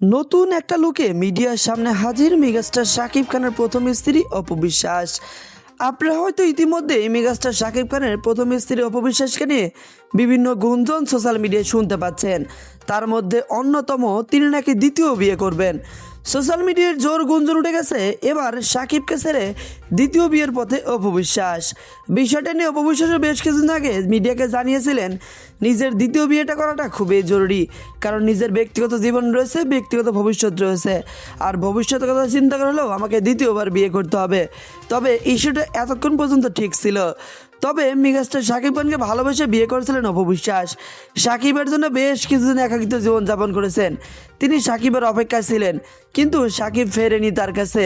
নতুন একটা লুকে মিডিয়ার সামনে হাজির মেগাস্টার শাকিব খানের প্রথম স্ত্রী অপু বিশ্বাস। আপনারা হয়তো ইতিমধ্যেই মেগাস্টার শাকিব খানের প্রথম স্ত্রী অপু বিশ্বাসকে নিয়ে বিভিন্ন গুঞ্জন সোশ্যাল মিডিয়ায় শুনতে পাচ্ছেন। তার মধ্যে অন্যতম তিনি নাকি দ্বিতীয় বিয়ে করবেন। সোশ্যাল মিডিয়ার জোর গুঞ্জন উঠে গেছে এবার শাকিবকে ছেড়ে দ্বিতীয় বিয়ের পথে অপু বিশ্বাস। বিষয়টা নিয়ে অপু বিশ্বাসও বেশ কিছুদিন আগে মিডিয়াকে জানিয়েছিলেন নিজের দ্বিতীয় বিয়েটা করাটা খুবই জরুরি, কারণ নিজের ব্যক্তিগত জীবন রয়েছে, ব্যক্তিগত ভবিষ্যৎ রয়েছে, আর ভবিষ্যতের কথা চিন্তা করে হলেও আমাকে দ্বিতীয়বার বিয়ে করতে হবে। তবে ইস্যুটা এতক্ষণ পর্যন্ত ঠিক ছিল। তবে মেগাস্টার শাকিব খানকে ভালোবেসে বিয়ে করেছিলেন অপু বিশ্বাস। শাকিবের জন্য বেশ কিছুদিন একাকিত্ব জীবনযাপন করেছেন। তিনি শাকিবের অপেক্ষায় ছিলেন, কিন্তু শাকিব ফেরেনি তার কাছে।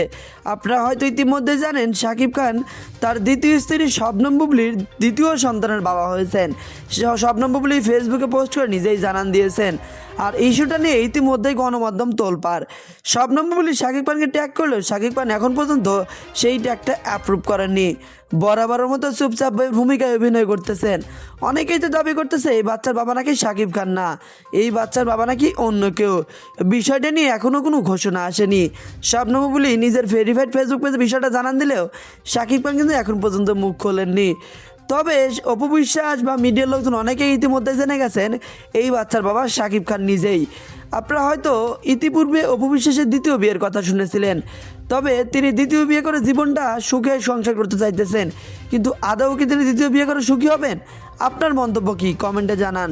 আপনারা হয়তো ইতিমধ্যে জানেন শাকিব খান তার দ্বিতীয় স্ত্রী শবনম বুবলির দ্বিতীয় সন্তানের বাবা হয়েছেন। শবনম বুবলি ফেসবুকে পোস্ট করে নিজেই জানান দিয়েছেন। আর ইস্যুটা নিয়ে ইতিমধ্যেই গণমাধ্যম তোলপাড়। শবনম বুবলি শাকিব খানকে ট্যাগ করলেও শাকিব খান এখন পর্যন্ত সেই ট্যাগটা অ্যাপ্রুভ করেননি। বরাবরের মতো চুপচাপ ভূমিকায় অভিনয় করতেছেন। অনেকেই তো দাবি করতেছে এই বাচ্চার বাবা নাকি শাকিব খান না, এই বাচ্চার বাবা নাকি অন্য কেউ। বিষয়টা নিয়ে এখনও কোনো ঘোষণা আসেনি। শবনম বুবলি নিজের ভেরিফাইড ফেসবুক পেজে বিষয়টা জানান দিলেও শাকিব খান কিন্তু এখন পর্যন্ত মুখ খোলেননি। তবে অপু বিশ্বাস বা মিডিয়ার লোকজন অনেকেই ইতিমধ্যে জেনে গেছেন এই বাচ্চার বাবা শাকিব খান নিজেই। আপনারা হয়তো ইতিপূর্বে অপু বিশ্বাসের দ্বিতীয় বিয়ের কথা শুনেছিলেন। তবে তিনি দ্বিতীয় বিয়ে করে জীবনটা সুখে সংসার করতে চাইতেছেন, কিন্তু আদৌ কি তিনি দ্বিতীয় বিয়ে করে সুখী হবেন? আপনার মন্তব্য কি কমেন্টে জানান।